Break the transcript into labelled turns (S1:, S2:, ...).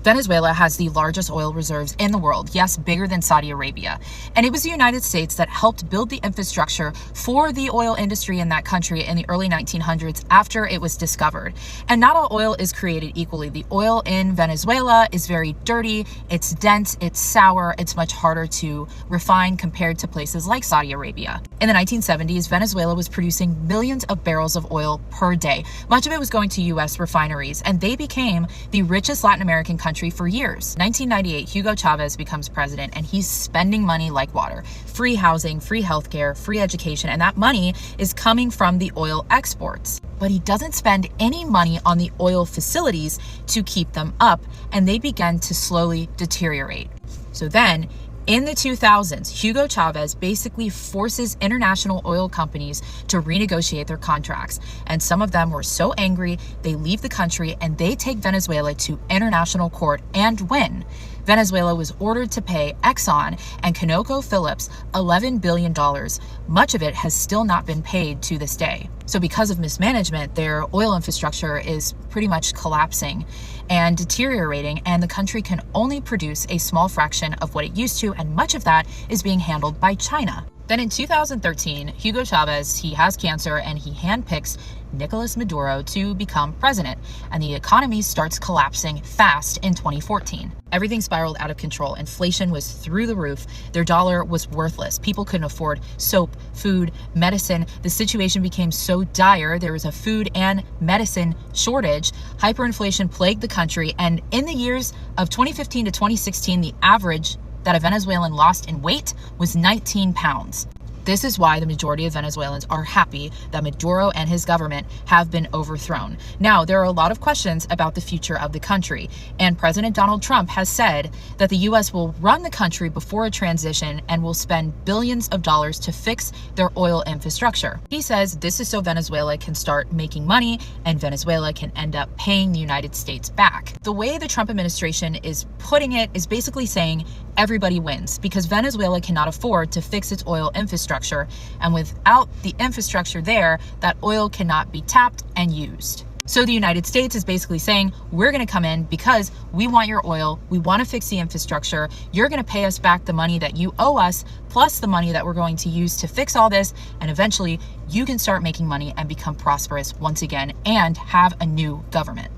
S1: Venezuela has the largest oil reserves in the world, yes, bigger than Saudi Arabia. And it was the United States that helped build the infrastructure for the oil industry in that country in the early 1900s after it was discovered. And not all oil is created equally. The oil in Venezuela is very dirty, it's dense, it's sour, it's much harder to refine compared to places like Saudi Arabia. In the 1970s, Venezuela was producing millions of barrels of oil per day. Much of it was going to U.S. refineries, and they became the richest Latin American country for years. 1998, Hugo Chavez becomes president, and he's spending money like water. Free housing, free healthcare, free education, and that money is coming from the oil exports. But he doesn't spend any money on the oil facilities to keep them up, and they begin to slowly deteriorate. So then, in the 2000s, Hugo Chavez basically forces international oil companies to renegotiate their contracts. And some of them were so angry, they leave the country and they take Venezuela to international court and win. Venezuela was ordered to pay Exxon and ConocoPhillips $11 billion. Much of it has still not been paid to this day. So because of mismanagement, their oil infrastructure is pretty much collapsing and deteriorating, and the country can only produce a small fraction of what it used to, and much of that is being handled by China. Then in 2013, Hugo Chavez, he has cancer and he handpicks Nicolas Maduro to become president, and the economy starts collapsing fast in 2014. Everything spiraled out of control. Inflation was through the roof. Their dollar was worthless. People couldn't afford soap, food, medicine. The situation became so dire, there was a food and medicine shortage. Hyperinflation plagued the country, and in the years of 2015 to 2016, the average that a Venezuelan lost in weight was 19 pounds. This is why the majority of Venezuelans are happy that Maduro and his government have been overthrown. Now, there are a lot of questions about the future of the country, and President Donald Trump has said that the U.S. will run the country before a transition and will spend billions of dollars to fix their oil infrastructure. He says this is so Venezuela can start making money and Venezuela can end up paying the United States back. The way the Trump administration is putting it is basically saying everybody wins, because Venezuela cannot afford to fix its oil infrastructure, and without the infrastructure there, that oil cannot be tapped and used. So the United States is basically saying, we're going to come in because we want your oil, we want to fix the infrastructure, you're going to pay us back the money that you owe us, plus the money that we're going to use to fix all this, and eventually you can start making money and become prosperous once again and have a new government.